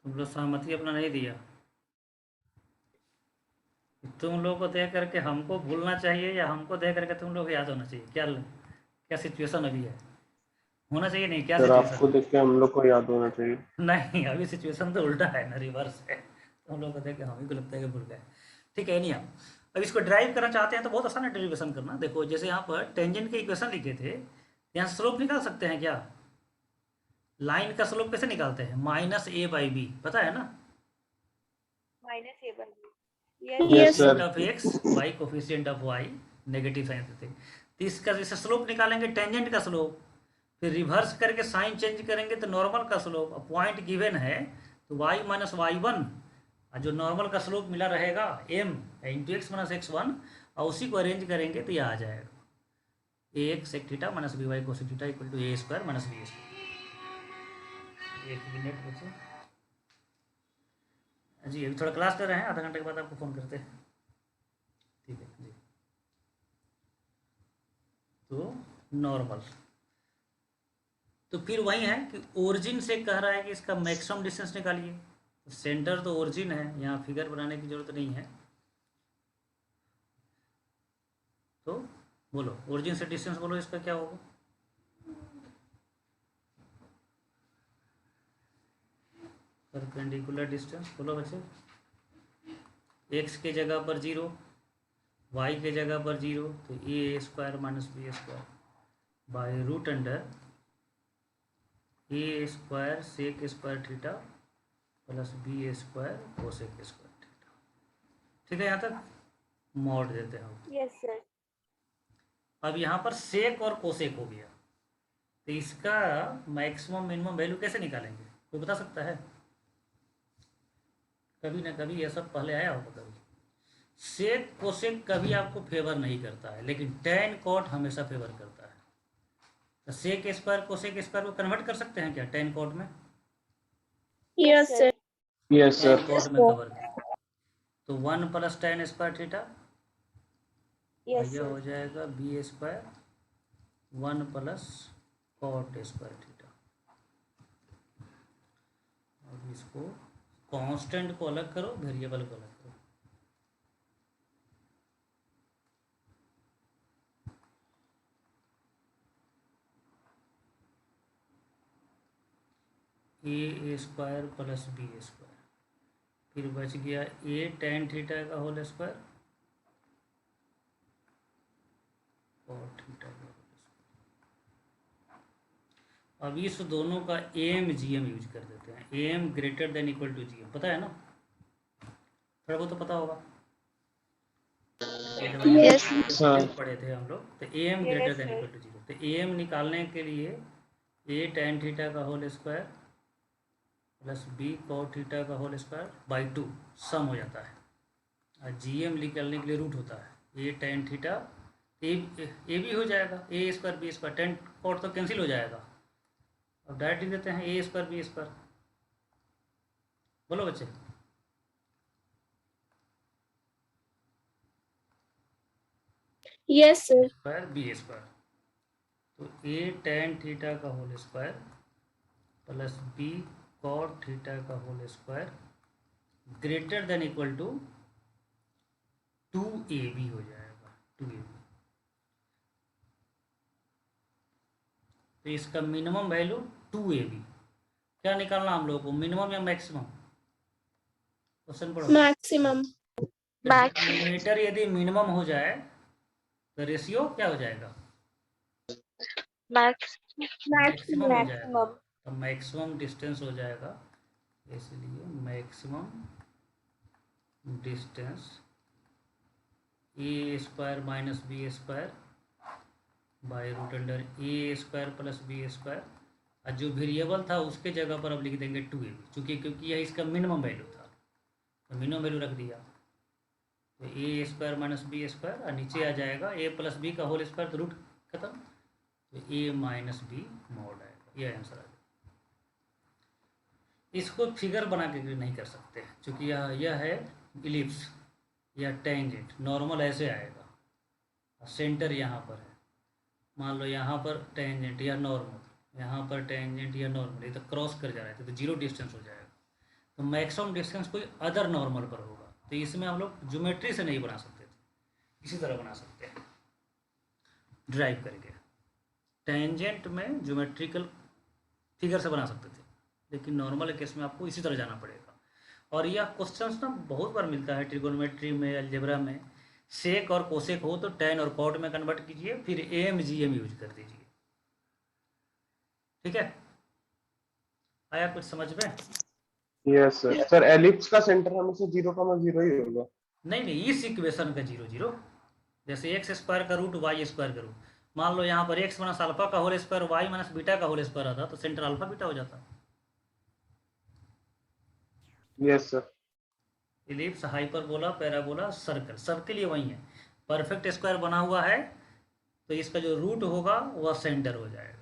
तुम लोग सहमति अपना नहीं दिया। तुम लोग को देख करके हमको भूलना चाहिए या हमको देख करके तुम लोग को याद होना चाहिए? क्या क्या सिचुएशन अभी है? होना चाहिए नहीं, क्या सर सिचुएशन आपको है? देख के हम लोग को याद होना चाहिए। नहीं, अभी सिचुएशन तो उल्टा है ना, रिवर्स है। तो हम लोग को देख के हम ही को लगता है कि भूल गए। ठीक है, नहीं, हम अब इसको ड्राइव करना चाहते हैं तो बहुत आसान है डेरिवेशन करना। देखो, जैसे यहाँ पर टेंजेंट के इक्वेशन लिखे थे, यहाँ स्लोप निकाल सकते हैं क्या? लाइन का स्लोप कैसे निकालते हैं? माइनस ए बाई बी, पता है ना? -a/b। Yes yes coefficient sir. Of x by coefficient of y, negative sign देते हैं। तो इसका जैसे स्लोप निकालेंगे टेंजेंट का स्लोप, फिर रिवर्स करके साइन चेंज करेंगे तो नॉर्मल का स्लोप। अब पॉइंट गिवन है तो y माइनस वाई वन, और जो नॉर्मल का स्लोप मिला रहेगा m into x minus x one, और उसी को अरेंज करेंगे तो यह आ जाएगा a x sec theta minus b y cosec theta equal to a square minus b square. 1 minute बचे जी, अभी थोड़ा क्लास कर रहे हैं, आधा घंटे के बाद आपको फ़ोन करते हैं। ठीक है जी। तो नॉर्मल, तो फिर वही है कि ओरिजिन से कह रहा है कि इसका मैक्सिमम डिस्टेंस निकालिए। तो सेंटर तो ओरिजिन है, यहाँ फिगर बनाने की जरूरत नहीं है। तो बोलो ओरिजिन से डिस्टेंस बोलो, इसका क्या होगा? परपेंडिकुलर डिस्टेंस बोलो बच्चे। एक्स के जगह पर 0, वाई के जगह पर 0, तो a square minus b square by root under a square sec square theta plus b square cosec square theta. ठीक है, यहाँ तक मॉड देते हैं हम। Yes sir. अब यहाँ पर सेक और कोसेक हो गया, तो इसका मैक्सिमम मिनिमम वैल्यू कैसे निकालेंगे? कोई बता सकता है? कभी ना कभी ये सब पहले आया होगा कभी। सेक कोसेक कभी आपको फेवर नहीं करता है, लेकिन टेन कॉट हमेशा फेवर करता है। तो सेक स्क्वायर कोसेक स्क्वायर को कन्वर्ट कर सकते हैं क्या टेन कॉट में? Yes sir. Yes tan sir. Cot में कवर किया तो 1 plus tan square theta, yes यह सर। हो जाएगा b square 1 plus cot square theta. अब इसको कांस्टेंट को अलग करो, वेरिएबल को अलग करो। ए स्क्वायर प्लस बी स्क्वायर, फिर बच गया ए टेन थीटा का होल स्क्वायर और थीटा का होल स्क्वायर। अब इस दोनों का एम जी एम यूज कर देते हैं। M greater than equal to g m, पता है ना? थोड़ा बहुत तो पता होगा, यस सर। पढ़े थे हम लोग। तो m greater yes than sir. Equal to zero, तो एम निकालने के लिए ए टेन थीटा का whole square plus b cot theta का होल स्क्वायर बाई 2 सम हो जाता है, और जी एम निकालने के लिए रूट होता है ए टेन थीटा। ए भी हो जाएगा a square b square, tan cot तो कैंसिल हो जाएगा। अब डायरेक्ट लिख देते हैं ए स्क्वायर बी स्क्वायर। बोलो बच्चे। Yes sir. Square b square, तो ए टेन थीटा का whole square plus b cot theta का whole square greater than equal to 2ab हो जाएगा, 2ab। तो इसका मिनिमम वैल्यू 2ab। क्या निकालना हम लोगों को, मिनिमम या मैक्सिमम? क्वेश्चन पढ़ो। मैक्सिमम। डिनोमिनेटर यदि मिनिमम हो जाए तो रेशियो क्या हो जाएगा? मैक्सिमम हो जाएगा। तो मैक्सिमम डिस्टेंस हो जाएगा, इसलिए maximum distance a square minus b square by root under a square plus b square, और जो वेरिएबल था उसके जगह पर अब लिख देंगे 2ab, चूँकि क्योंकि यह इसका मिनिमम वैल्यू था तो मिनिमम वैल्यू रख दिया। तो a square minus b square, और नीचे आ जाएगा ए प्लस बी का होल स्क्वायर, तो रूट खत्म, तो ए माइनस बी मॉड आएगा। यह आंसर आ जाएगा। इसको फिगर बना के नहीं कर सकते क्योंकि यह है इलिप्स या टेंजेंट। नॉर्मल ऐसे आएगा, सेंटर यहाँ पर है, मान लो यहाँ पर टेंजेंट या नॉर्मल, यहाँ पर टेंजेंट या नॉर्मल, ये तो क्रॉस कर जा रहा है तो जीरो डिस्टेंस हो जाएगा। तो मैक्सिमम डिस्टेंस कोई अदर नॉर्मल पर होगा। तो इसमें हम लोग ज्योमेट्री से नहीं बना सकते थे, इसी तरह बना सकते हैं ड्राइव करके। टेंजेंट में ज्योमेट्रिकल फिगर से बना सकते थे, लेकिन नॉर्मल केस में आपको इसी तरह जाना पड़ेगा। और यह क्वेश्चंस ना बहुत बार मिलता है ट्रिगोनोमेट्री में, अलजेब्रा में। सेक और कोसेक हो तो टेन और कॉट में कन्वर्ट कीजिए, फिर एम जी एम यूज कर दीजिए। ठीक है, आया कुछ समझ में? Yes sir. सर एलिप्स का सेंटर हमेशा 0,0 ही होगा। नहीं नहीं, इस इक्वेशन का 0 0, जैसे एक्स स्क्वायर का रूट वाई स्क्वायर का रूट, मान लो यहाँ पर एक्स माइनस अल्फा का whole square y minus beta का होल स्क्वायर आता तो सेंटर अल्फा बीटा हो जाता। Yes sir. Ellipse, hyperbola, parabola, circle, सबके लिए वही है। परफेक्ट स्क्वायर बना हुआ है तो इसका जो रूट होगा वह सेंटर हो जाएगा।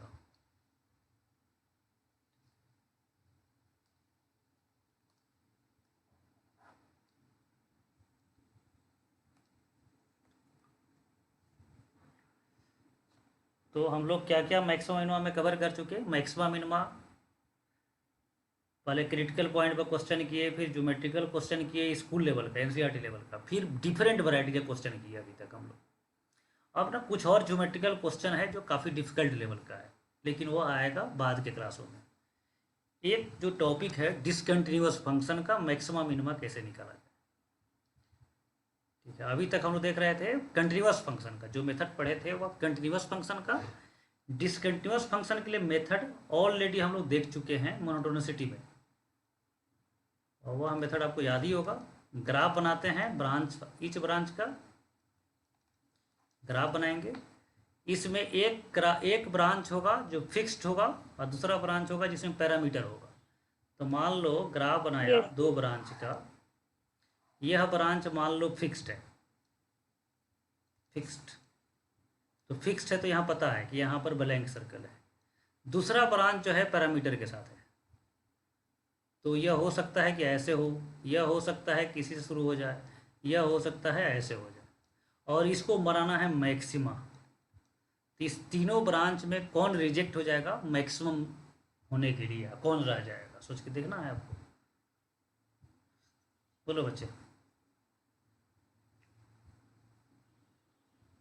तो हम लोग क्या क्या मैक्सिमा मिनिमा में कवर कर चुके। मैक्सिमा मिनिमा पहले क्रिटिकल पॉइंट पर क्वेश्चन किए, फिर ज्योमेट्रिकल क्वेश्चन किए स्कूल लेवल का, एनसीईआरटी लेवल का, फिर डिफरेंट वैरायटी के क्वेश्चन किए अभी तक हम लोग। अब ना कुछ और ज्योमेट्रिकल क्वेश्चन है जो काफ़ी डिफिकल्ट लेवल का है, लेकिन वो आएगा बाद के क्लासों में। एक जो टॉपिक है डिसकंटिन्यूअस फंक्शन का मैक्सिमा मिनिमा कैसे निकाला जाए। ठीक है, अभी तक हम लोग देख रहे थे कंटिन्यूअस फंक्शन का, जो मेथड पढ़े थे वह कंटिन्यूअस फंक्शन का। डिसकंटिन्यूअस फंक्शन के लिए मेथड ऑलरेडी हम लोग देख चुके हैं मोनोटोनिसिटी में, और वह मेथड आपको याद ही होगा। ग्राफ बनाते हैं, ब्रांच, ईच ब्रांच का ग्राफ बनाएंगे। इसमें एक ब्रांच होगा जो फिक्स्ड होगा और दूसरा ब्रांच होगा जिसमें पैरामीटर होगा। तो मान लो ग्राफ बनाया Yes. दो ब्रांच का, यह ब्रांच मान लो फिक्स्ड है, फिक्स्ड तो फिक्स्ड है तो यहाँ पता है कि यहाँ पर ब्लैंक सर्कल है। दूसरा ब्रांच जो है पैरामीटर के साथ है, तो यह हो सकता है कि ऐसे हो, यह हो सकता है किसी से शुरू हो जाए, यह हो सकता है ऐसे हो जाए, और इसको बनाना है मैक्सिमा। तो इस तीनों ब्रांच में कौन रिजेक्ट हो जाएगा मैक्सिमम होने के लिए, कौन रह जाएगा, सोच के देखना है आपको। बोलो बच्चे।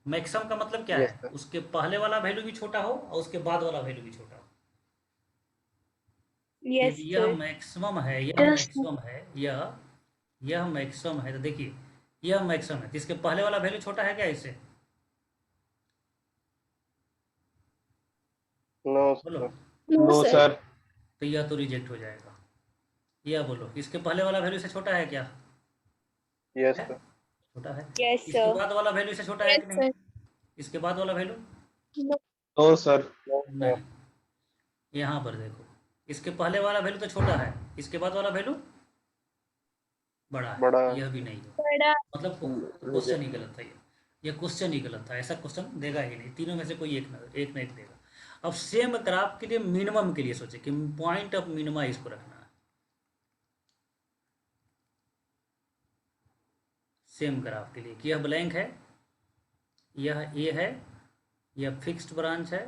मैक्सिमम का मतलब क्या यस है, सर। उसके पहले वाला वैल्यू भी छोटा हो और उसके बाद वाला वैल्यू भी छोटा हो। Yes, यदि यह sir. मैक्सिमम है, यह Yes. मैक्सिमम है, यह मैक्सिमम है, तो देखिए यह मैक्सिमम है तो इसके पहले वाला वैल्यू छोटा है क्या इससे? नो बोलो। Sir. No, no sir. Sir. तो यह तो रिजेक्ट हो जाएगा। यह बोलो, इसके पहले वाला वैल्यू से छोटा है क्या? यस है, सर। छोटा है। Yes, इसके sir. बाद वाला वैल्यू से छोटा है Yes, कि नहीं? sir. इसके बाद वाला value No. No sir. No sir. नहीं। यहाँ पर देखो, इसके पहले वाला वैल्यू तो छोटा है, इसके बाद वाला वैल्यू बड़ा है, बड़ा। यह भी नहीं हो, बड़ा. मतलब क्वेश्चन ही गलत था। ये क्वेश्चन ही गलत था, ऐसा क्वेश्चन देगा ही नहीं, तीनों में से कोई एक ना एक देगा। अब सेम ग्राफ के लिए मिनिमम के लिए सोचे कि पॉइंट ऑफ मिनिमा इसको रखना है। सेम ग्राफ के लिए कि यह ब्लैंक है, यह ए है, यह फिक्स्ड ब्रांच है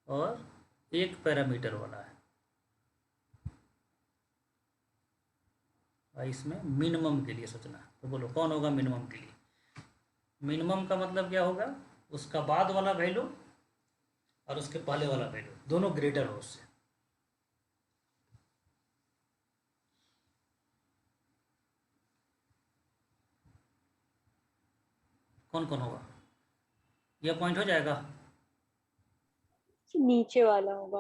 और एक पैरामीटर वाला है, और इसमें मिनिमम के लिए सोचना है। तो बोलो कौन होगा मिनिमम के लिए? मिनिमम का मतलब क्या होगा, उसका बाद वाला वैल्यू और उसके पहले वाला वैल्यू दोनों ग्रेटर हो उससे। कौन कौन होगा? यह पॉइंट हो जाएगा, नीचे वाला होगा.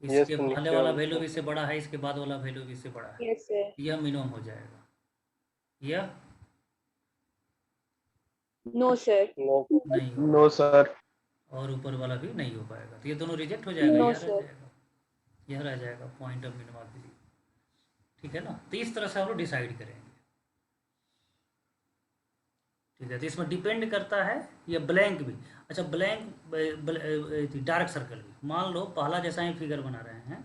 इसके तो पहले नीचे वाला वाला वैल्यू सर। भी इससे बड़ा है, इसके बाद वाला वैल्यू भी इससे बड़ा है, Yes, sir. यह मिनिमम हो जाएगा। यह No, sir. नो नहीं हो नो पाएगा, सर। और ऊपर वाला भी नहीं हो पाएगा, तो ये दोनों रिजेक्ट हो जाएगा, No, यह रह sir. जाएगा, यह रह जाएगा पॉइंट ऑफ मिनिमा के लिए। ठीक है ना, तो इस तरह से हम लोग डिसाइड करेंगे। ठीक है, तो इसमें डिपेंड करता है ये ब्लैंक भी। अच्छा, ब्लैंक डार्क सर्कल भी, मान लो पहला जैसा ही फिगर बना रहे हैं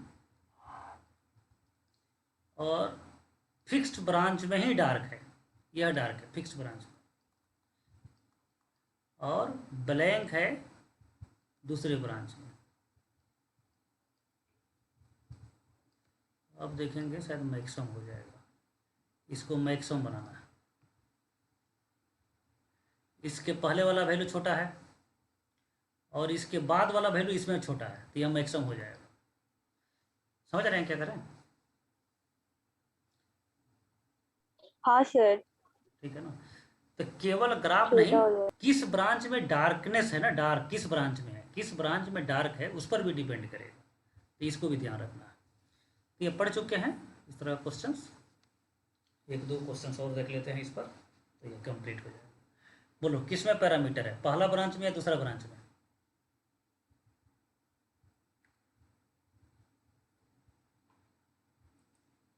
और फिक्स्ड ब्रांच में ही डार्क है, यह डार्क है फिक्स्ड ब्रांच में, और ब्लैंक है दूसरे ब्रांच में, अब देखेंगे शायद मैक्सिमम हो जाएगा। इसको मैक्सिमम बनाना है। इसके पहले वाला वैल्यू छोटा है और इसके बाद वाला वैल्यू इसमें छोटा है, तो यह मैक्सिमम हो जाएगा। समझ रहे हैं क्या करें? हाँ सर, ठीक है ना। तो केवल ग्राफ छोटा नहीं, हो जाएगा। किस ब्रांच में डार्कनेस है ना, डार्क किस ब्रांच में है, किस ब्रांच में डार्क है, उस पर भी डिपेंड करेगा। तो इसको भी ध्यान रखना है। तो ये पढ़ चुके हैं इस तरह क्वेश्चंस। एक दो क्वेश्चंस और देख लेते हैं इस पर, तो ये कंप्लीट हो जाएगा। बोलो किस में पैरामीटर है, पहला ब्रांच में या दूसरा ब्रांच में?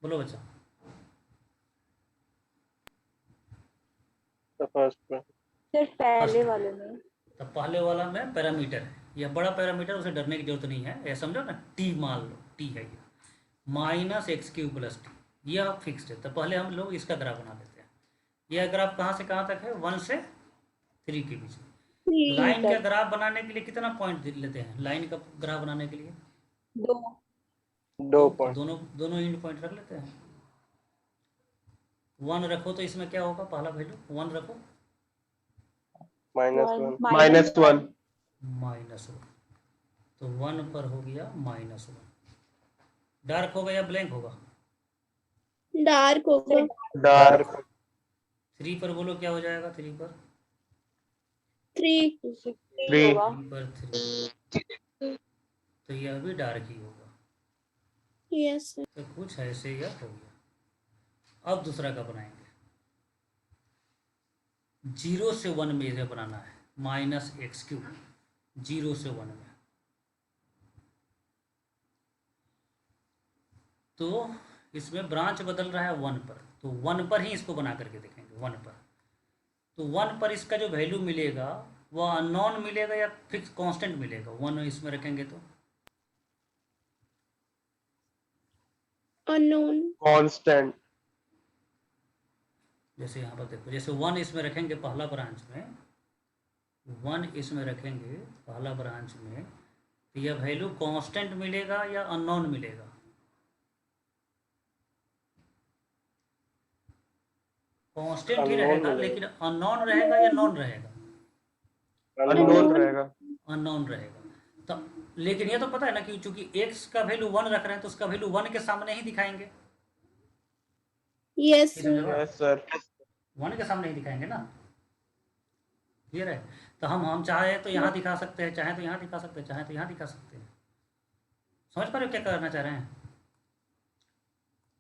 बोलो बच्चा। फर्स्ट में। सर पहले फर्स्ट। वाले में। तो पहले वाला में पैरामीटर है, यह बड़ा पैरामीटर, उसे डरने की जरूरत नहीं है। ये समझो ना, टी मान लो, टी है ये -x³ + t, यह फिक्स्ड है। तो पहले हम लोग इसका ग्राफ बना लेते हैं। यह ग्राफ कहाँ से कहाँ तक है? 1 से 3 के बीच में। 3 लाइन का तक। ग्राफ बनाने के लिए कितना पॉइंट लेते हैं? लाइन का ग्राफ बनाने के लिए 2। 2 तो पॉइंट। दोनों दोनों एंड पॉइंट रख लेते हैं। 1 रखो तो इसमें क्या होगा, पहला वैल्यू 1 रखो, -1 -1। -1, तो 1 पर हो गया -1। डार्क होगा या ब्लैंक होगा? डार्क होगा। डार्क 3 पर बोलो क्या हो जाएगा? 3 पर 3 3 होगा। 3 पर 3, तो यह भी डार्क ही होगा। Yes sir. तो कुछ ऐसे यह हो गया। अब दूसरा का बनाएंगे। 0 से 1 में इसे बनाना है, -x³, 0 से 1 में। तो इसमें ब्रांच बदल रहा है 1 पर, तो 1 पर ही इसको बना करके देखेंगे। 1 पर, तो 1 पर इसका जो वैल्यू मिलेगा वह अननोन मिलेगा या फिक्स कांस्टेंट मिलेगा? 1 इसमें रखेंगे तो अननोन। कांस्टेंट। जैसे यहाँ पर देखो, जैसे 1 इसमें रखेंगे पहला ब्रांच में, 1 इसमें रखेंगे पहला ब्रांच में, तो यह वैल्यू कांस्टेंट मिलेगा या अननोन मिलेगा? कांस्टेंट ही Unknown रहेगा, मिलेगा। लेकिन अननोन रहेगा या नॉन रहेगा? अननोन रहेगा। अननोन रहेगा। तो लेकिन ये तो पता है ना कि चूंकि x का वैल्यू 1 रख रहे हैं, तो उसका वैल्यू 1 के सामने ही दिखाएंगे। यस ये समझ सर। लो, यस सर। 1 के सामने ही दिखाएंगे ना। क्लियर है? तो हम चाहे तो यहाँ दिखा सकते हैं, चाहे तो यहाँ दिखा सकते हैं, चाहे तो यहाँ दिखा सकते हैं। समझ पा रहे हो क्या करना चाह रहे हैं?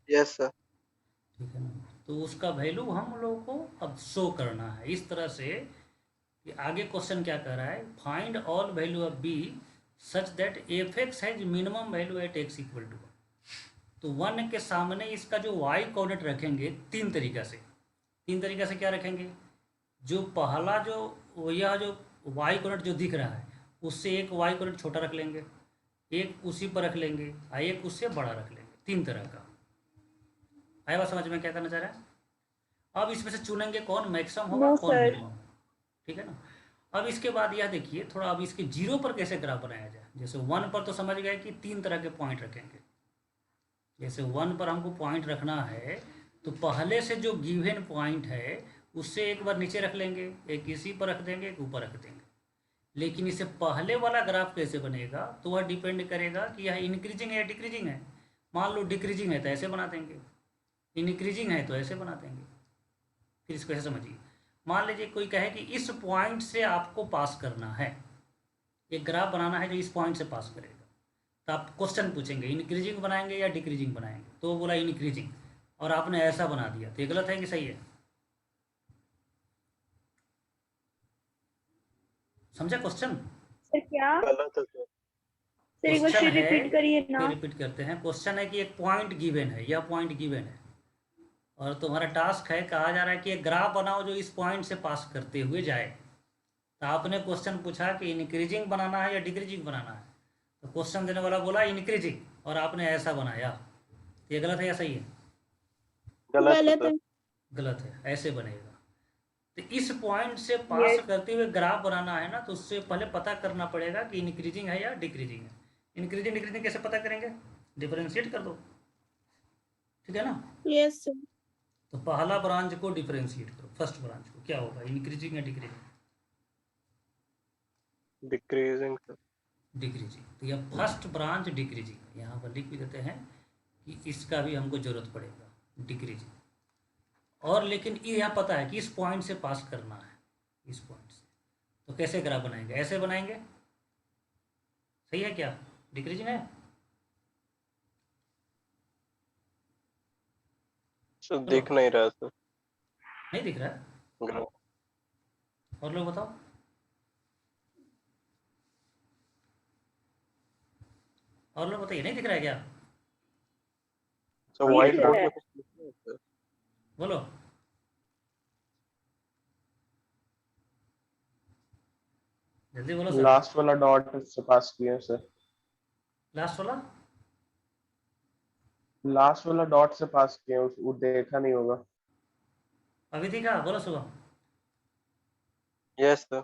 Yes sir. ठीक है ना। तो उसका वैल्यू हम लोगों को अब शो करना है इस तरह से कि आगे क्वेश्चन क्या कह रहा है, find all value of b such that f(x) has minimum value at x = 1। तो 1 के सामने इसका जो y कोऑर्डिनेट रखेंगे तीन तरीका से क्या रखेंगे? जो पहला जो यह जो y कोऑर्डिनेट जो दिख रहा है, उससे एक y कोऑर्डिनेट छोटा रख लेंगे, एक उसी पर रख लेंगे और एक उससे बड़ा रख लेंगे। 3 तरह का। आया बात समझ में क्या करना चाह रहा है? अब इसमें से चुनेंगे कौन मैक्सिमम होगा, No, कौन sir. मिनिमम। ठीक है ना। अब इसके बाद यह देखिए थोड़ा, अब इसके 0 पर कैसे ग्राफ बनाया जाए। जैसे 1 पर तो समझ गए कि 3 तरह के पॉइंट रखेंगे। जैसे 1 पर हमको पॉइंट रखना है, तो पहले से जो गिवन पॉइंट है उससे एक बार नीचे रख लेंगे, एक इसी पर रख देंगे, एक ऊपर रख देंगे। लेकिन इससे पहले वाला ग्राफ कैसे बनेगा, तो वह डिपेंड करेगा कि यह इंक्रीजिंग है या डिक्रीजिंग है। मान लो डिक्रीजिंग है तो ऐसे बना देंगे, इंक्रीजिंग है तो ऐसे बना देंगे। फिर इसको ऐसे समझिए, मान लीजिए कोई कहे कि इस पॉइंट से आपको पास करना है, एक ग्राफ बनाना है जो इस पॉइंट से पास करेगा, तो आप क्वेश्चन पूछेंगे इंक्रीजिंग बनाएंगे या डिक्रीजिंग बनाएंगे, तो वो बोला इंक्रीजिंग, और आपने ऐसा बना दिया, तो ये गलत है कि सही है? समझा क्वेश्चन? सर क्या? गलत है सर। सर एक बार क्वेश्चन फिर है, रिपीट करिए ना। फिर रिपीट करते हैं। क्वेश्चन है कि एक पॉइंट गिवन है, यह पॉइंट गिवन है, और तुम्हारा टास्क है, कहा जा रहा है कि एक ग्राफ बनाओ जो इस पॉइंट से पास करते हुए जाए। तो आपने क्वेश्चन पूछा कि इंक्रीजिंग बनाना है या डिक्रीजिंग बनाना है, तो क्वेश्चन देने वाला बोला इंक्रीजिंग, और आपने ऐसा बनाया। ये गलत है या सही है? गलत है। गलत है, ऐसे बनेगा। तो इस पॉइंट से पास करते हुए ग्राफ बनाना है ना, तो उससे पहले पता करना पड़ेगा कि इंक्रीजिंग है या डिक्रीजिंग है। इंक्रीजिंग डिक्रीजिंग कैसे पता करेंगे? डिफरेंशिएट कर दो, ठीक है ना। Yes, sir. तो पहला ब्रांच को डिफरेंशिएट करो, फर्स्ट ब्रांच को, क्या होगा, इंक्रीजिंग या डिक्रीजिंग? Decreasing. डिक्रीजिंग। तो यह फर्स्ट ब्रांच डिक्रीजिंग है, यहाँ पर लिख भी देते हैं कि इसका भी हमको जरूरत पड़ेगा, डिक्रीजिंग। और लेकिन ये यहाँ पता है कि इस पॉइंट से पास करना है, इस पॉइंट से। तो कैसे ग्राफ बनाएंगे, ऐसे बनाएंगे, सही है क्या, डिक्रीजिंग है? सर दिख नहीं रहा सर नहीं दिख रहा है? ग्राफ। और लोग बताओ, और लोग बताइए, नहीं दिख रहा है क्या? सर व्हाइट बोर्ड में कुछ लिखा है सर? बोलो। जल्दी बोलो सर। लास्ट वाला डॉट से पास किया है सर। लास्ट वाला लास्ट वाला डॉट से पास किया है, वो देखा नहीं होगा। अभी दिखा, बोलो शुभम। Yes sir.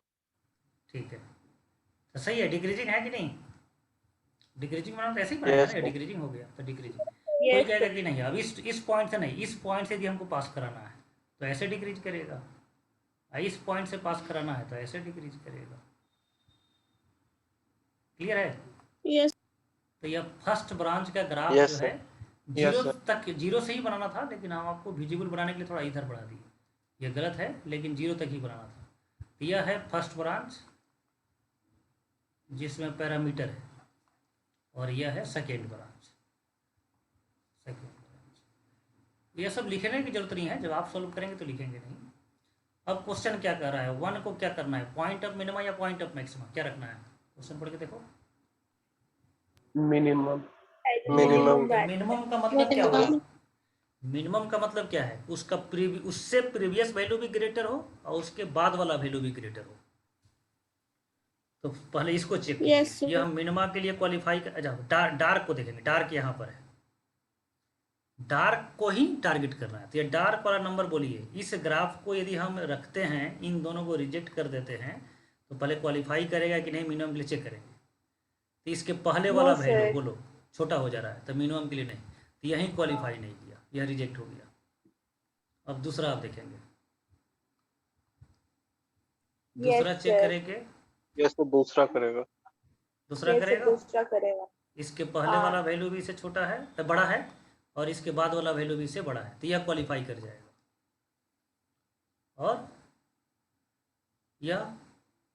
ठीक है, तो सही है, डिक्रीजिंग है कि नहीं? डिक्रीजिंग बनाना तो ऐसे ही बनाएगा Yes, ना, sir. डिक्रीजिंग हो गया तो डिक्रीजिंग। कोई Yes, कहेगा कि नहीं अब इस पॉइंट से नहीं, इस पॉइंट से यदि हमको पास कराना है तो ऐसे डिक्रीज करेगा, इस पॉइंट से पास कराना है तो ऐसे डिक्रीज करेगा। क्लियर है? yes, तो यह फर्स्ट ब्रांच का ग्राफ Yes, जो sir. है Yes, जीरो sir. तक, जीरो से ही बनाना था, लेकिन हम आपको विजिबल बनाने के लिए थोड़ा इधर बढ़ा दिए। यह गलत है, लेकिन जीरो तक ही बनाना था। तो यह है फर्स्ट ब्रांच जिसमें पैरामीटर है, और यह है सेकेंड ब्रांच, सेकेंड ब्रांच। यह सब लिखने की जरूरत नहीं है, जब आप सॉल्व करेंगे तो लिखेंगे नहीं। अब क्वेश्चन क्या कर रहा है, वन को क्या करना है, पॉइंट ऑफ मिनिमा या पॉइंट ऑफ मैक्सिमा, क्या रखना है? क्वेश्चन पढ़ के देखो। मिनिमम। minimum मिनिमम का मतलब क्या होगा? मिनिमम का मतलब क्या है, उसका उससे प्रीवियस वैल्यू भी ग्रेटर हो और उसके बाद वाला वैल्यू भी ग्रेटर हो। तो पहले इसको चेक कीजिए। Yes, sir. ये हम मिनिमा के लिए क्वालिफाई कर, अच्छा डार्क को देखेंगे, डार्क यहाँ पर है, डार्क को ही टारगेट करना है। तो ये डार्क वाला नंबर बोलिए, इस ग्राफ को यदि हम रखते हैं, इन दोनों को रिजेक्ट कर देते हैं, तो पहले क्वालिफाई करेगा कि नहीं, मिनिमम के लिए चेक करेंगे। तो इसके पहले वाला No, वैल्यू sir. बोलो छोटा हो जा रहा है, तो मिनिमम के लिए नहीं, तो यही क्वालिफाई नहीं किया, यह रिजेक्ट हो गया। अब दूसरा आप देखेंगे, दूसरा Yes, चेक sir. करेंगे, यस सर दूसरा करेगा। दूसरा Yes, sir, करेगा, दूसरा करेगा। इसके पहले वाला वैल्यू भी इससे छोटा है, तो बड़ा है, और इसके बाद वाला वैल्यू भी इससे बड़ा है, तो यह क्वालिफाई कर जाएगा। और यह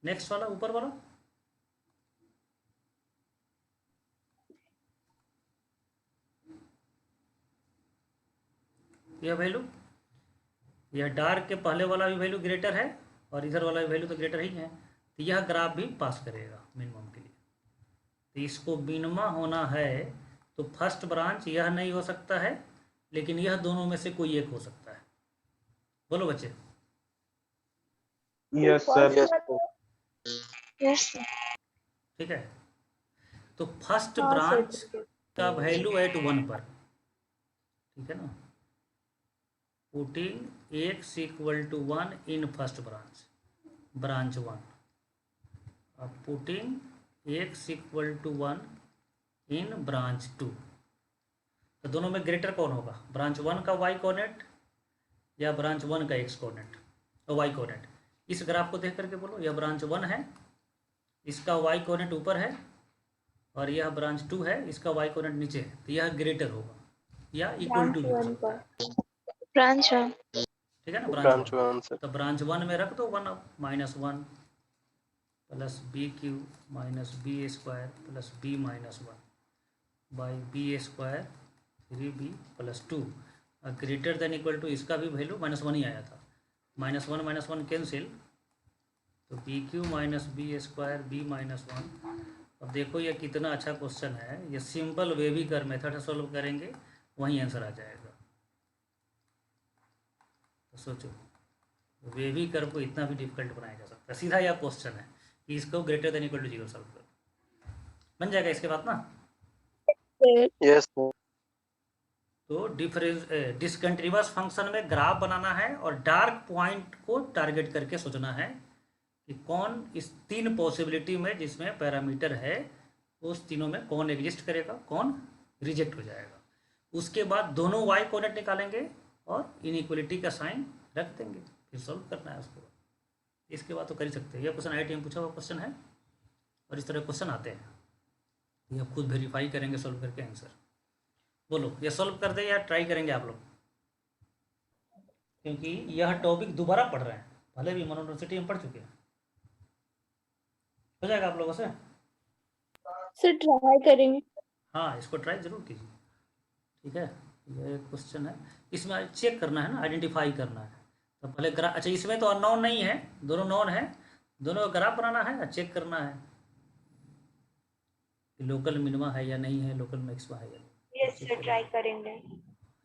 नेक्स्ट वाला ऊपर वाला, यह वैल्यू, यह डार्क के पहले वाला भी वैल्यू ग्रेटर है और इधर वाला भी वैल्यू तो ग्रेटर ही है, तो यह ग्राफ भी पास करेगा मिनिमम के लिए। तो इसको मिनिमा होना है तो फर्स्ट ब्रांच यह नहीं हो सकता है, लेकिन यह दोनों में से कोई एक हो सकता है। बोलो बच्चे। Yes sir. Yes, sir. Yes, sir. ठीक है, तो फर्स्ट हाँ, ब्रांच sir. का वैल्यू एट 1 पर, ठीक है ना, putting x equal to 1 in first branch, branch 1, अब putting x equal to 1 in branch 2। तो दोनों में ग्रेटर कौन होगा, ब्रांच 1 का y कोऑर्डिनेट या ब्रांच 1 का x कोऑर्डिनेट और y कोऑर्डिनेट? इस ग्राफ को देख करके बोलो, यह ब्रांच 1 है, इसका y कोऑर्डिनेट ऊपर है, और यह ब्रांच 2 है, इसका y कोऑर्डिनेट नीचे है, तो यह ग्रेटर होगा या इक्वल टू भी हो सकता है। ब्रांच 1। ठीक है ना, ब्रांच ब्रांच 1। 1 सर। तो ब्रांच 1 में रख दो 1 minus 1 plus b q minus b square plus b minus 1 by b square 3b plus 2, greater than equal to, इसका भी वैल्यू -1 ही आया था, -1 कैंसिल, तो b q minus b square b minus 1। अब देखो ये कितना अच्छा क्वेश्चन है, ये सिंपल वेविकर मेथड से सॉल्व करेंगे वहीं आंसर आ जाएगा। तो सोचो, वेविकर को इतना भी डिफिकल्ट बनाया जा सकता है, सीधा यह क्वेश्चन है कि इसको greater than equal to 0 solve करो, बन जाएगा इसके बाद ना। Yes sir. तो डिसकंटिन्यूअस फंक्शन में ग्राफ बनाना है और डार्क पॉइंट को टारगेट करके सोचना है कि कौन इस 3 पॉसिबिलिटी में जिसमें पैरामीटर है, उस तीनों में कौन एग्जिस्ट करेगा, कौन रिजेक्ट हो जाएगा। उसके बाद दोनों y कोऑर्डिनेट निकालेंगे और इनइक्वलिटी का साइन रख देंगे, फिर सॉल्व करना है उसको। इसके बाद तो कर ही सकते हैं। यह क्वेश्चन IIT में पूछा हुआ क्वेश्चन है और इस तरह क्वेश्चन आते हैं, ये आप खुद वेरीफाई करेंगे सॉल्व करके आंसर। बोलो, ये सॉल्व कर दे या ट्राई करेंगे आप लोग, क्योंकि यह टॉपिक दोबारा पढ़ रहे हैं, भले भी मनोज यूनिवर्सिटी में पढ़ चुके हैं। हो जाएगा आप लोगों से? सर ट्राई करेंगे। हाँ, इसको ट्राई जरूर कीजिए, ठीक है। ये क्वेश्चन है, इसमें चेक करना है ना, आइडेंटिफाई करना है। तो पहले ग्राफ, अच्छा इसमें तो अननोन नहीं है, दोनों नॉन है, दोनों का ग्राफ बनाना है और चेक करना है कि लोकल मिनिमा है या नहीं है, लोकल मैक्सिमा है या नहीं। यस सर ट्राई करेंगे।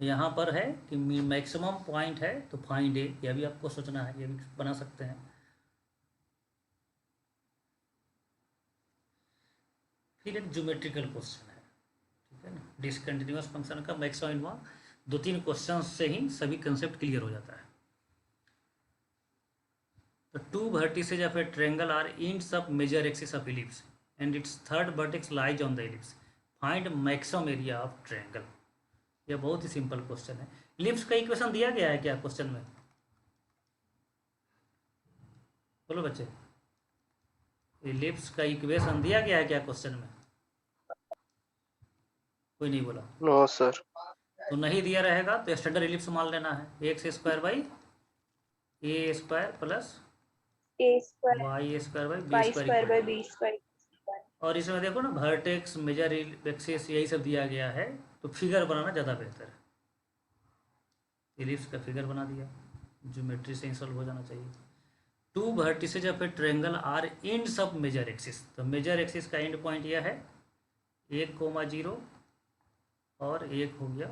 यहाँ पर है कि मैक्सिमम पॉइंट है तो फाइंड ए, यह भी आपको सोचना है, ये भी बना सकते हैं। फिर एक ज्योमेट्रिकल क्वेश्चन है, ठीक है ना, डिसकंटिन्यूअस फंक्शन का मैक्सिमम मिनिमा। 2-3 क्वेश्चन से ही सभी कंसेप्ट क्लियर हो जाता है। The two vertices of a triangle are ends of major axis of ellipse and its third vertex lies on the ellipse. Find maximum area of triangle. यह बहुत ही simple question है। Ellipse का equation दिया गया है क्या क्वेश्चन में? बोलो बच्चे, इलिप्स का इक्वेशन दिया गया है क्या क्वेश्चन में? कोई नहीं बोला। No sir. तो नहीं दिया रहेगा तो स्टैंडर्ड इलिप्स मान लेना है, x square by a square plus a square y square by b y square by square. B square. और इसमें देखो ना, वर्टेक्स मेजर एक्सिस यही सब दिया गया है, तो फिगर बनाना ज़्यादा बेहतर है। इलिप्स का फिगर बना दिया, ज्योमेट्री से ही सॉल्व हो जाना चाहिए। Two vertices of a triangle are ends of major axis, तो मेजर एक्सिस का एंड पॉइंट यह है 1,0 और एक हो गया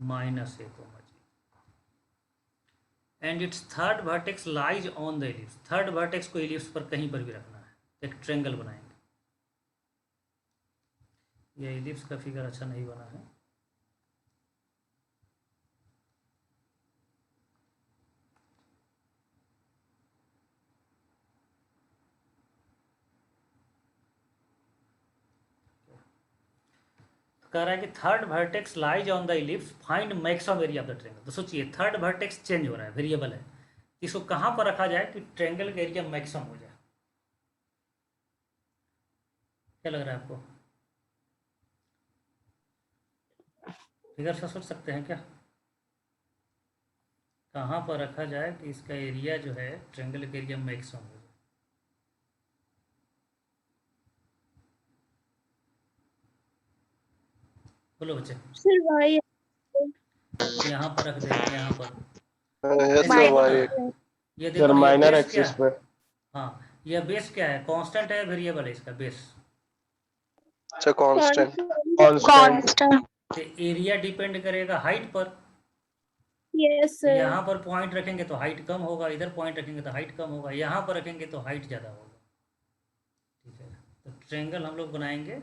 -1,0। And its third vertex lies on the ellipse, third vertex को इलिप्स पर कहीं पर भी रखना है, एक ट्रायंगल बनाएंगे। यह इलिप्स का फिगर अच्छा नहीं बना है, कह रहा है कि third vertex lies on the ellipse, find maximum area of the triangle. तो सोचिए, थर्ड वर्टेक्स चेंज हो रहा है, वेरिएबल है, इसको कहाँ पर रखा जाए कि ट्रायंगल का एरिया मैक्सिमम हो जाए? क्या लग रहा है आपको? फिगर से सोच सकते हैं क्या, कहाँ पर रखा जाए कि इसका एरिया जो है ट्रायंगल का एरिया मैक्सिमम हो जाए? बोलो बच्चे। सर वाई यहाँ पर रख देंगे, यहाँ पर। यस ऐसे सर देखो वाई। ना, ये देखो सर ना, ये माइनर बेस क्या एक्सिस है? पे। हाँ, यह बेस क्या है, कांस्टेंट है वेरिएबल है इसका बेस? अच्छा कांस्टेंट। कांस्टेंट। तो एरिया डिपेंड करेगा हाइट पर। Yes sir. यहाँ पर पॉइंट रखेंगे तो हाइट कम होगा, इधर पॉइंट रखेंगे तो हाइट कम होगा, यहाँ पर रखेंगे तो हाइट ज़्यादा होगा, ठीक है। तो ट्रायंगल हम लोग बनाएंगे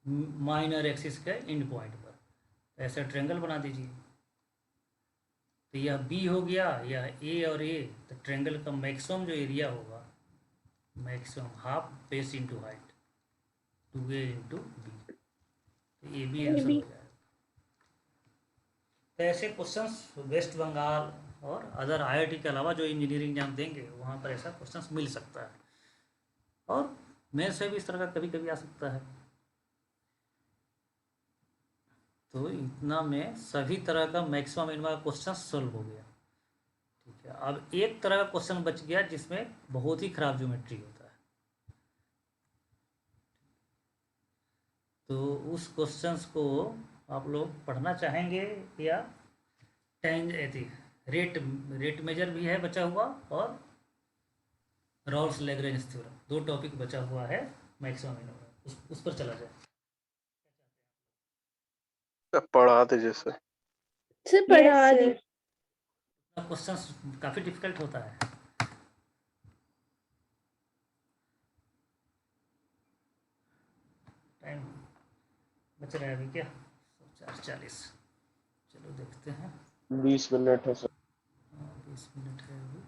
माइनर एक्सिस के एंड पॉइंट पर, ऐसा ट्रायंगल बना दीजिए। तो यह बी हो गया, यह ए और ए, तो ट्रायंगल का मैक्सिमम जो एरिया होगा, maximum half base into height, 2a into b, तो ए बी आंसर हो जाएगा। तो ऐसे क्वेश्चंस वेस्ट बंगाल और अदर IIT के अलावा जो इंजीनियरिंग एग्जाम देंगे वहाँ पर ऐसा क्वेश्चंस मिल सकता है, और मेरे से भी इस तरह का कभी कभी आ सकता है। तो इतना में सभी तरह का मैक्सिमम मिनिमम का क्वेश्चन सॉल्व हो गया, ठीक है। अब एक तरह का क्वेश्चन बच गया जिसमें बहुत ही खराब ज्योमेट्री होता है, तो उस क्वेश्चंस को आप लोग पढ़ना चाहेंगे या रेट मेजर भी है बचा हुआ, और रॉल्स लैग्रेंज थ्योरम, 2 टॉपिक बचा हुआ है मैक्सिमम मिनिमम, उस पर चला जाए। पढ़ा दीजिए सर। सर पढ़ा दी। क्वेश्चंस काफ़ी डिफिकल्ट होता है। टाइम बच रहा है अभी क्या? 4:40। चलो देखते हैं। 20 मिनट है सर। 20 मिनट है अभी।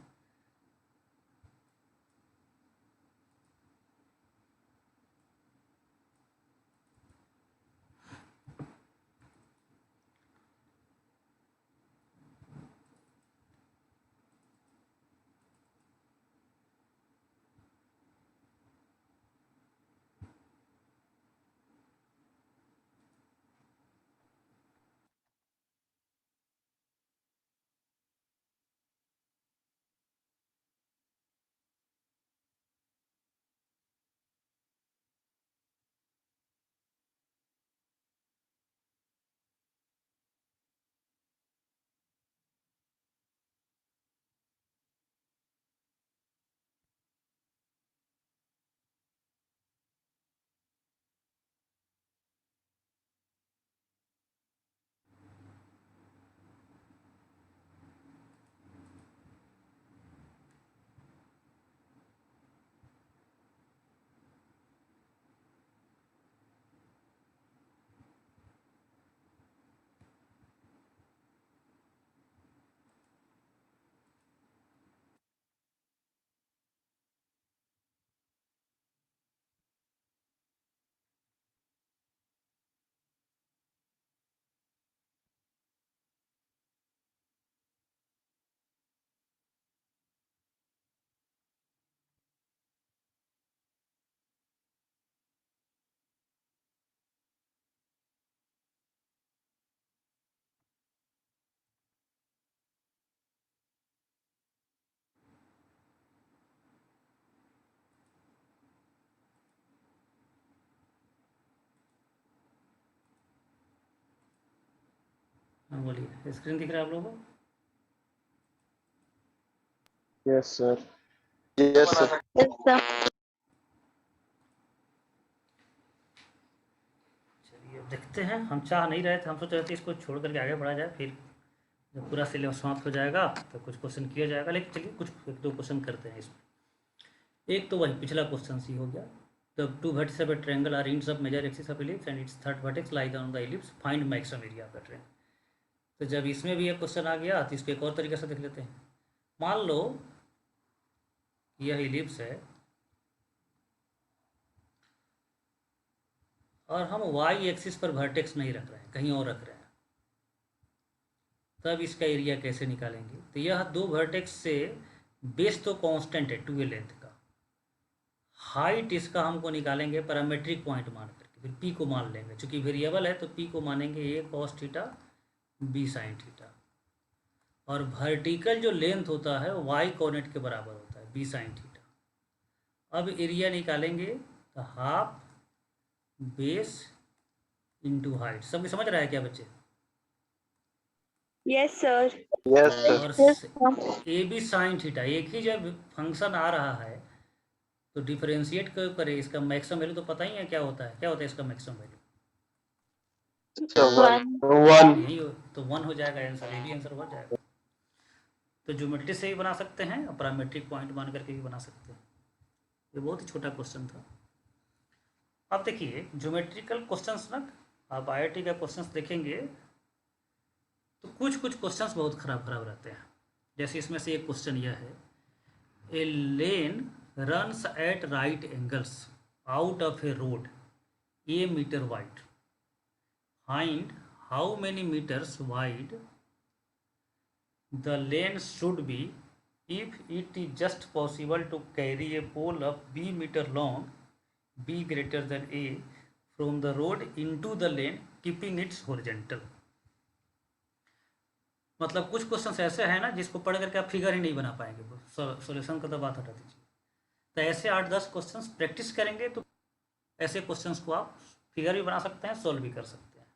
हाँ बोलिए, स्क्रीन दिख रहा है आप लोगों को? Yes sir. Yes, sir. Yes, sir. चलिए अब देखते हैं। हम चाह नहीं रहे थे, हम सोच रहे थे इसको छोड़ करके आगे बढ़ा जाए, फिर जब पूरा सिलेबस समाप्त हो जाएगा तो कुछ क्वेश्चन किया जाएगा। लेकिन चलिए कुछ एक दो क्वेश्चन करते हैं इसमें। एक तो वही पिछला क्वेश्चन सी हो गया, the two vertices of a triangle are ends of major axis of ellipse and its third vertex lies on the ellipse, find maximum area of the triangle. तो जब इसमें भी एक क्वेश्चन आ गया तो इसको एक और तरीके से देख लेते हैं। मान लो यह इलिप्स है और हम वाई एक्सिस पर वर्टेक्स नहीं रख रहे हैं, कहीं और रख रहे हैं, तब इसका एरिया कैसे निकालेंगे? तो यह दो वर्टेक्स से बेस तो कांस्टेंट है 2a लेंथ का, हाइट इसका हमको निकालेंगे पैरामेट्रिक पॉइंट मान करके, फिर p को मान लेंगे, चूंकि वेरिएबल है तो p को मानेंगे a cos theta b sin theta, और वर्टिकल जो लेंथ होता है y कोऑर्डिनेट के बराबर होता है b sin थीटा। अब एरिया निकालेंगे तो हाफ बेस इंटू हाइट। सब समझ रहा है क्या बच्चे? Yes, sir. Yes, sir. और Yes, sir. A b sine theta, एक ही जब फंक्शन आ रहा है तो डिफरेंशिएट क्यों करें? इसका मैक्सिमम वैल्यू तो पता ही है क्या होता है, क्या होता है इसका मैक्सिमम वैल्यू? Sir, one. 1। यही हो तो 1 हो जाएगा आंसर, ये भी आंसर हो जाएगा। तो ज्योमेट्री से भी बना सकते हैं और पैरामेट्रिक पॉइंट मान करके भी बना सकते हैं। ये बहुत ही छोटा क्वेश्चन था। अब देखिए ज्योमेट्रिकल क्वेश्चंस ना, आप आईआईटी का क्वेश्चंस देखेंगे तो कुछ कुछ क्वेश्चंस बहुत खराब खराब रहते हैं। जैसे इसमें से एक क्वेश्चन यह है, a lane runs at right angles out of a road a metre wide, find how many metres wide the lane should be if it is just possible to carry a pole of b meter long, b greater than a, from the road into the lane keeping its horizontal। मतलब कुछ questions ऐसे हैं ना जिसको पढ़ करके आप figure ही नहीं बना पाएंगे, सॉल्यूशन का तो बात हटा दीजिए। तो ऐसे 8-10 क्वेश्चंस प्रैक्टिस करेंगे तो ऐसे क्वेश्चंस को आप फिगर भी बना सकते हैं, सॉल्व भी कर सकते हैं।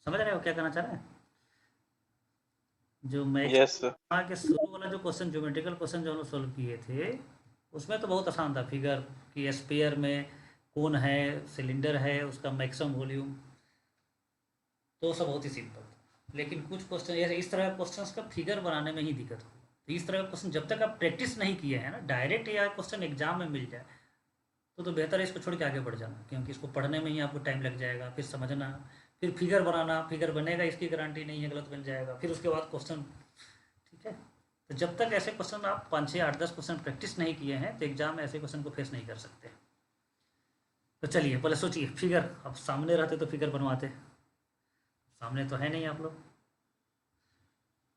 समझ रहे हो क्या कहना चाह रहे हैं? जो Yes, sir. के शुरू वाला जो क्वेश्चन ज्योमेट्रिकल क्वेश्चन जो हम सॉल्व किए थे उसमें तो बहुत आसान था, फिगर कि स्फीयर में कोन है, सिलेंडर है, उसका मैक्सिमम वॉल्यूम, तो सब बहुत ही सिंपल था। लेकिन कुछ क्वेश्चन इस तरह के क्वेश्चंस का फिगर बनाने में ही दिक्कत होगी। तो इस तरह का क्वेश्चन जब तक आप प्रैक्टिस नहीं किए हैं ना, डायरेक्ट यह क्वेश्चन एग्जाम में मिल जाए तो बेहतर है इसको छोड़ के आगे बढ़ जाना, क्योंकि इसको पढ़ने में ही आपको टाइम लग जाएगा, फिर समझना, फिर फिगर बनाना, फिगर बनेगा इसकी गारंटी नहीं है, गलत बन जाएगा, फिर उसके बाद क्वेश्चन। ठीक है, तो जब तक ऐसे क्वेश्चन आप 5, 6, 8, 10 क्वेश्चन प्रैक्टिस नहीं किए हैं तो एग्जाम में ऐसे क्वेश्चन को फेस नहीं कर सकते। तो चलिए पहले सोचिए, फिगर अब सामने रहते तो फिगर बनवाते, सामने तो है नहीं। आप लोग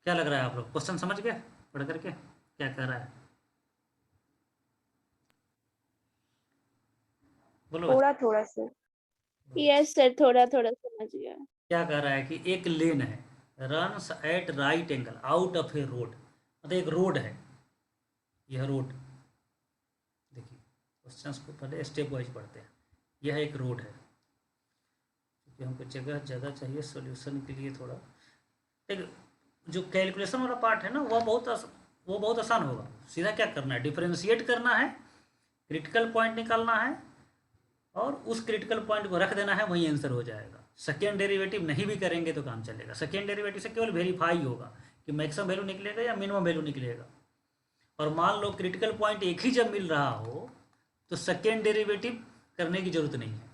क्या लग रहा है, आप लोग क्वेश्चन समझ गए पढ़ करके क्या कह रहा है? बोलो थोड़ा थोड़ा सर। Yes, sir. थोड़ा थोड़ा समझ गया। क्या कह रहा है कि एक लेन है, runs at right angle out of a road, मतलब एक रोड है, यह रोड। देखिए क्वेश्चंस को पहले स्टेप वाइज पढ़ते हैं। यह एक रोड है, क्योंकि हमको जगह ज़्यादा चाहिए सॉल्यूशन के लिए। थोड़ा एक जो कैलकुलेशन वाला पार्ट है ना वो बहुत आसान होगा। सीधा क्या करना है, डिफरेंशिएट करना है, क्रिटिकल पॉइंट निकालना है और उस क्रिटिकल पॉइंट को रख देना है, वही आंसर हो जाएगा। सेकेंड डेरिवेटिव नहीं भी करेंगे तो काम चलेगा। सेकेंड डेरिवेटिव से केवल वेरीफाई होगा कि मैक्सिमम वैल्यू निकलेगा या मिनिमम वैल्यू निकलेगा। और मान लो क्रिटिकल पॉइंट एक ही जब मिल रहा हो तो सेकेंड डेरिवेटिव करने की जरूरत नहीं है,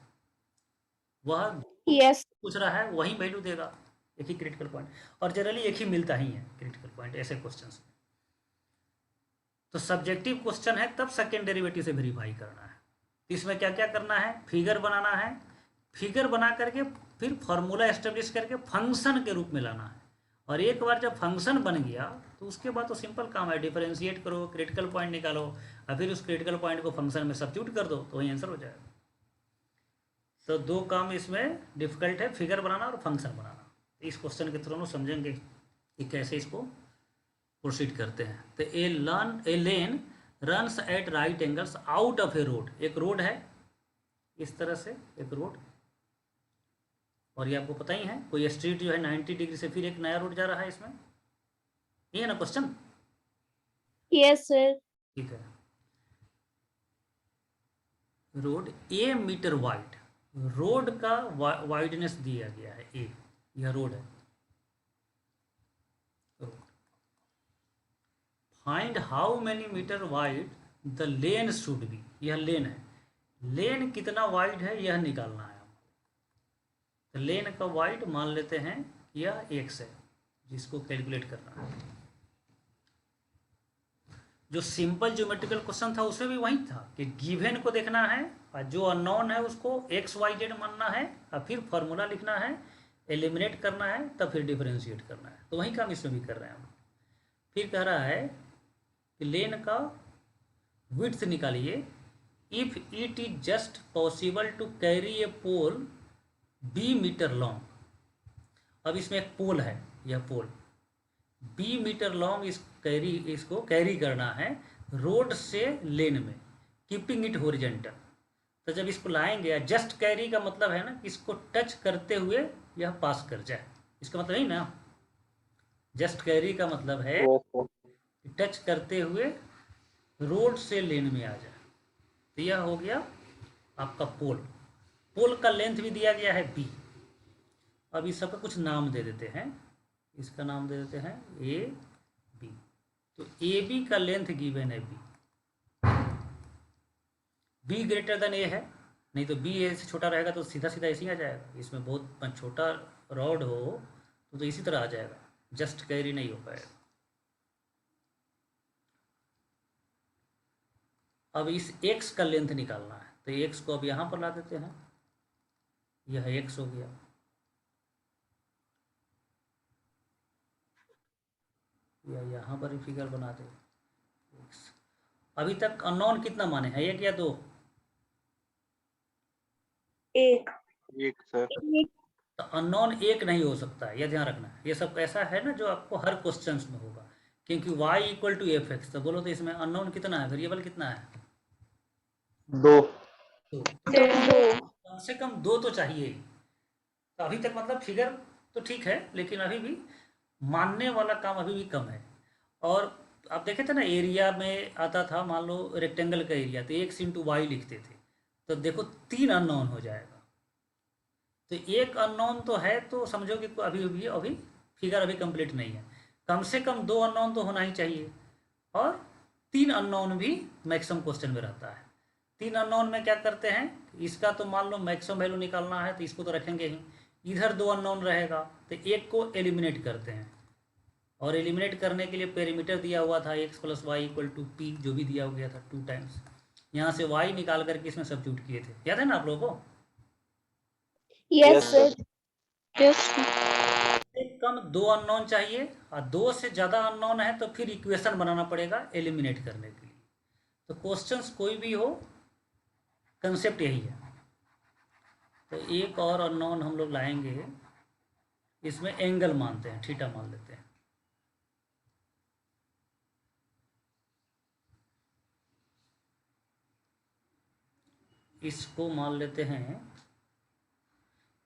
वह Yes. पूछ रहा है वही वैल्यू देगा, एक ही क्रिटिकल पॉइंट, और जनरली एक ही मिलता ही है क्रिटिकल पॉइंट ऐसे क्वेश्चन में। तो सब्जेक्टिव क्वेश्चन है तब सेकेंड डेरिवेटिव से वेरीफाई करना है। इसमें क्या क्या करना है, फिगर बनाना है, फिगर बना करके फिर फॉर्मूला एस्टेब्लिश करके फंक्शन के रूप में लाना है। और एक बार जब फंक्शन बन गया तो उसके बाद तो सिंपल काम है, डिफरेंशिएट करो, क्रिटिकल पॉइंट निकालो और फिर उस क्रिटिकल पॉइंट को फंक्शन में सब्स्टिट्यूट कर दो तो वही आंसर हो जाएगा। तो दो काम इसमें डिफिकल्ट है, फिगर बनाना और फंक्शन बनाना। इस क्वेश्चन के थ्रू समझेंगे कि कैसे इसको प्रोसीड करते हैं। तो a lane runs at right angles out of a road, एक रोड है इस तरह से, एक रोड, और ये आपको पता ही है, कोई स्ट्रीट जो है 90 डिग्री से फिर एक नया रूट जा रहा है इसमें, ये है ना क्वेश्चन। Yes, sir. ठीक है, road a metre wide, road का वाइडनेस दिया गया है ए, यह रोड है। Find how many metre wide the lane should be, यह लेन है, लेन कितना वाइड है यह निकालना है। तो लेन का वाइड मान लेते हैं यह x है, जिसको कैलकुलेट करना है। जो सिंपल ज्योमेट्रिकल क्वेश्चन था उसमें भी वही था कि गिवन को देखना है और जो अननोन है उसको एक्स वाई जेड मानना है और फिर फॉर्मूला लिखना है, एलिमिनेट करना है, तब फिर डिफरेंशिएट करना है। तो वही काम इसमें भी कर रहे हैं हम। फिर कह रहा है कि लेन का विड्थ निकालिए if it is just possible to carry a pole b metre long. अब इसमें एक पोल है, यह पोल बी मीटर लॉन्ग इसको कैरी करना है रोड से लेन में, कीपिंग इट हॉरिजॉन्टल। तो जब इसको लाएंगे, जस्ट कैरी का मतलब है ना कि इसको टच करते हुए यह पास कर जाए, इसका मतलब ही ना, जस्ट कैरी का मतलब है कि टच करते हुए रोड से लेन में आ जाए। तो यह हो गया आपका पोल। पोल का लेंथ भी दिया गया है बी। अब इस सबका कुछ नाम दे देते हैं, इसका नाम दे देते हैं ए बी। तो ए बी का लेंथ गिवन है बी ग्रेटर देन ए है, नहीं तो बी ए से छोटा रहेगा तो सीधा सीधा ऐसे ही आ जाएगा। इसमें बहुत छोटा रॉड हो तो इसी तरह आ जाएगा, जस्ट कैरी नहीं हो पाएगा। अब इस x का लेंथ निकालना है, तो x को अब यहाँ पर ला देते हैं, यह x हो गया। या यहाँ पर फिगर बना दे। अभी तक अननोन कितना माने हैं, एक या दो? एक। सर। तो अननोन एक नहीं हो सकता है, यह ध्यान रखना है। ये सब ऐसा है ना जो आपको हर क्वेश्चन में होगा, क्योंकि y equal to f x. तो बोलो तो इसमें अननोन कितना है, वेरिएबल कितना है? दो। दो। कम से कम दो तो चाहिए। तो अभी तक मतलब फिगर तो ठीक है, लेकिन अभी भी मानने वाला काम अभी भी कम है। और आप देखे थे ना, एरिया में आता था, मान लो रेक्टेंगल का एरिया, तो x इंटू वाई लिखते थे, तो देखो 3 अननोन हो जाएगा। तो एक अननोन तो है, तो समझो कि अभी फिगर अभी कंप्लीट नहीं है। कम से कम 2 अननोन तो होना ही चाहिए, और 3 अननोन भी मैक्सिमम क्वेश्चन में रहता है। 3 अननोन में क्या करते हैं, इसका तो मान लो मैक्सिमम वैल्यू निकालना है तो इसको तो रखेंगे ही, इधर 2 अननोन रहेगा तो एक को एलिमिनेट करते हैं। और एलिमिनेट करने के लिए पेरीमीटर दिया हुआ था x + y = p, जो भी दिया गया था 2 टाइम्स। यहाँ से y निकाल करके इसमें सब्स्टिट्यूट किए थे, याद है ना आप लोगों को? Yes, sir. Yes. कम 2 अननोन चाहिए, और 2 से ज़्यादा अननोन है तो फिर इक्वेशन बनाना पड़ेगा एलिमिनेट करने के लिए। तो क्वेश्चंस कोई भी हो, कंसेप्ट यही है। तो एक और अननोन हम लोग लाएंगे, इसमें एंगल मानते हैं, थीटा मान लेते हैं। इसको मान लेते हैं,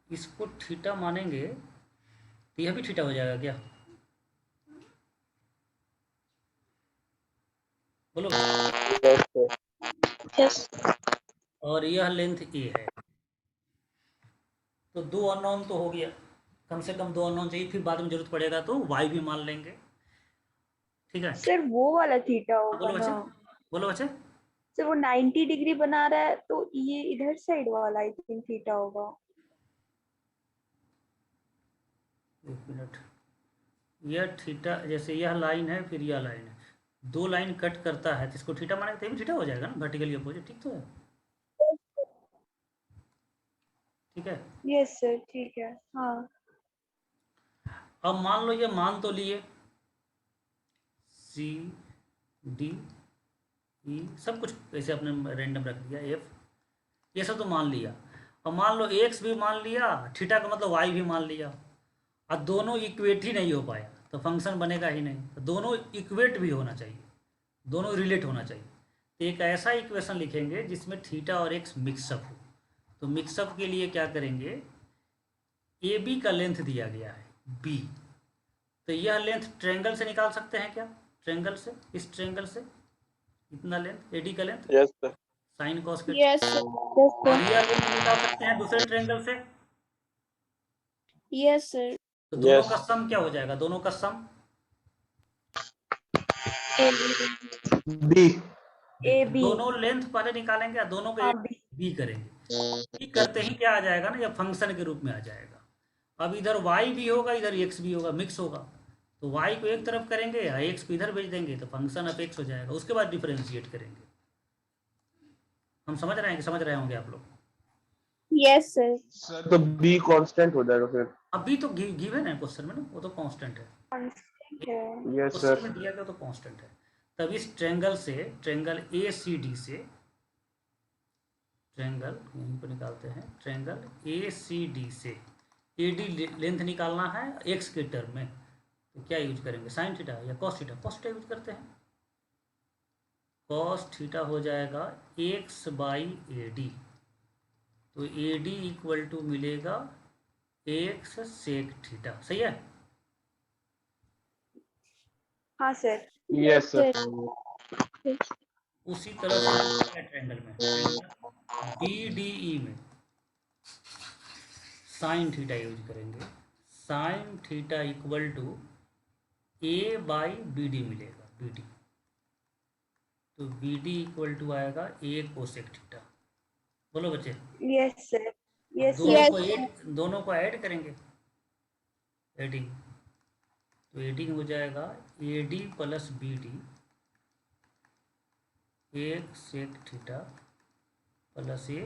इसको थीटा मानेंगे तो यह भी थीटा हो जाएगा क्या? बोलो। Yes. और यह लेंथ ए है, तो 2 अननोन तो हो गया, कम से कम 2 अननोन चाहिए, फिर बाद में जरूरत पड़ेगा तो वाई भी मान लेंगे। ठीक है, सर वो वाला थीटा होगा बोलो बच्चे, ना? बोलो बच्चे। सर वो 90 डिग्री बना रहा है तो ये इधर साइड वाला आई थिंक थीटा होगा। एक मिनट, यह थीटा, जैसे यह लाइन है फिर यह लाइन है, 2 लाइन कट करता है तो इसको थीटा मानेंगे तो भी थीटा हो जाएगा ना, वर्टिकली अपोजिट। ठीक तो है, ठीक है। यस सर, ठीक है। हाँ अब मान लो ये मान तो लिए सी डी ई, सब कुछ ऐसे अपने रैंडम रख दिया, एफ, ये सब तो मान लिया। और मान लो एक्स भी मान लिया, थीटा का मतलब वाई भी मान लिया, और दोनों इक्वेट ही नहीं हो पाया तो फंक्शन बनेगा ही नहीं। तो दोनों इक्वेट भी होना चाहिए, दोनों रिलेट होना चाहिए। तो एक ऐसा इक्वेशन लिखेंगे जिसमें थीटा और एक्स मिक्सअप हो। तो मिक्सअप के लिए क्या करेंगे, ए बी का लेंथ दिया गया है बी, तो यह लेंथ ट्रेंगल से निकाल सकते हैं क्या? ट्रेंगल से, इस ट्रेंगल से इतना लेंथ एडी का length yes sir, sine cos के, Yes, sir. Yes, और sir. यह लेंथ निकाल सकते हैं दूसरे ट्रेंगल से। Yes, sir. तो दोनों Yes. का सम क्या हो जाएगा? दोनों का सम बी। A b. दोनों लेंथ पहले निकालेंगे और दोनों को हाँ एक बी। बी करेंगे। बी करते ही क्या आ जाएगा ना, जब फंक्शन के रूप में आ जाएगा। अब इधर y भी होगा, इधर x भी होगा, मिक्स होगा, तो y को एक तरफ करेंगे या x को इधर भेज देंगे तो फंक्शन ऑफ x हो जाएगा। उसके बाद डिफरेंशिएट करेंगे। हम समझ रहे हैं कि समझ रहे होंगे आप लोग? Yes, sir. सर तो बी कांस्टेंट हो जाएगा फिर। अभी तो गिवन है क्वेश्चन में ना, वो तो कांस्टेंट है, कांस्टेंट है। Yes question sir. में दिया गया तो कांस्टेंट है। तब इस ट्रेंगल से, ट्रेंगल ए सी डी से, ट्रेंगल यहीं पर निकालते हैं, ट्रेंगल ए सी डी से ए डी लेंथ निकालना है एक्स के टर्म में, तो क्या यूज करेंगे? साइन थीटा या cos theta? Cos theta use करते हैं। कॉस थीटा हो जाएगा एक्स बाई ए डी, तो ए डी इक्वल टू मिलेगा एक्स सेक थीटा। सही है? हाँ सर। Yes sir. उसी तरह से ट्रेंगल में, ट्रेंगल बी डी ई में साइन थीटा यूज करेंगे। Sine theta equal to a by B D मिलेगा, बी डी, तो बी डी इक्वल टू आएगा ए कोसेक थीटा। बोलो बच्चे। Yes sir. यस दोनों को ऐड करेंगे, एडिंग, तो एडिंग हो जाएगा A D plus B D एक सेक थीटा प्लस ए